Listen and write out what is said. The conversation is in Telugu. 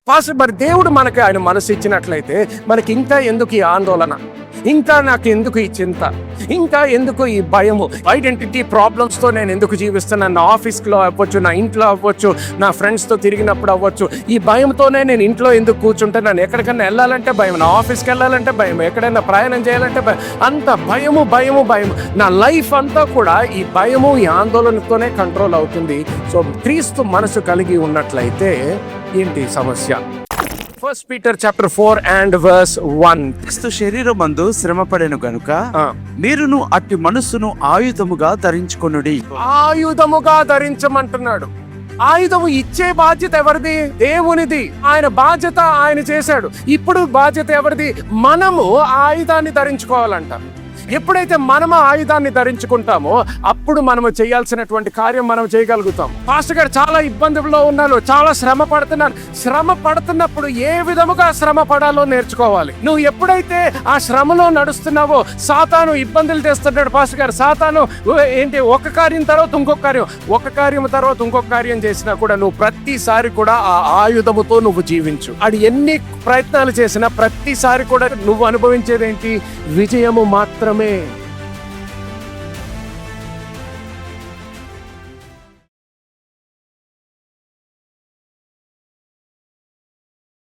పాస్టర్ మరి దేవుడు మనకి ఆయన మనసు ఇచ్చినట్లయితే మనకి ఇంకా ఎందుకు ఈ ఆందోళన, ఇంకా నాకు ఎందుకు ఈ చింత, ఇంకా ఎందుకు ఈ భయము, ఐడెంటిటీ ప్రాబ్లమ్స్తో నేను ఎందుకు జీవిస్తున్నాను? నా ఆఫీస్లో అవ్వచ్చు, నా ఇంట్లో అవ్వచ్చు, నా ఫ్రెండ్స్తో తిరిగినప్పుడు అవ్వచ్చు, ఈ భయంతోనే నేను ఇంట్లో ఎందుకు కూర్చుంటున్నాను? ఎక్కడికైనా వెళ్ళాలంటే భయం, నా ఆఫీస్కి వెళ్ళాలంటే భయం, ఎక్కడైనా ప్రయాణం చేయాలంటే భయం, అంత భయము భయము భయము. నా లైఫ్ అంతా కూడా ఈ భయము, ఈ ఆందోళనతోనే కంట్రోల్ అవుతుంది. సో క్రీస్తు మనసు కలిగి ఉన్నట్లయితే ఏంటి సమస్య? 1 Peter chapter 4 and verse 1. క్రీస్తు శరీరమందు శ్రమపడెను గనుక మీరును అట్టి మనస్సును ఆయుధముగా ధరించుకొనుడి. ఆయుధముగా ధరించమంటున్నాడు. ఆయుధము ఇచ్చే బాధ్యత ఎవరిది? దేవునిది. ఆయన బాధ్యత ఆయన చేశాడు. ఇప్పుడు బాధ్యత ఎవరిది? మనము ఆయుధాన్ని ధరించుకోవాలంట. ఎప్పుడైతే మనం ఆయుధాన్ని ధరించుకుంటామో అప్పుడు మనము చేయాల్సినటువంటి కార్యం మనం చేయగలుగుతాం. పాస్టర్ గారు చాలా ఇబ్బందుల్లో ఉన్నాను, చాలా శ్రమ పడుతున్నాను. శ్రమ పడుతున్నప్పుడు ఏ విధముగా శ్రమ పడాలో నేర్చుకోవాలి. నువ్వు ఎప్పుడైతే ఆ శ్రమలో నడుస్తున్నావో సాతాను ఇబ్బందులు తెస్తున్నాడు. పాస్టర్ గారు సాతాను ఏంటి, ఒక కార్యం తర్వాత ఇంకొక కార్యం, ఒక కార్యం తర్వాత ఇంకొక కార్యం చేసినా కూడా నువ్వు ప్రతిసారి కూడా ఆ ఆయుధముతో నువ్వు జీవించు. అది ఎన్ని ప్రయత్నాలు చేసినా ప్రతిసారి కూడా నువ్వు అనుభవించేదేంటి? విజయము మాత్రమే.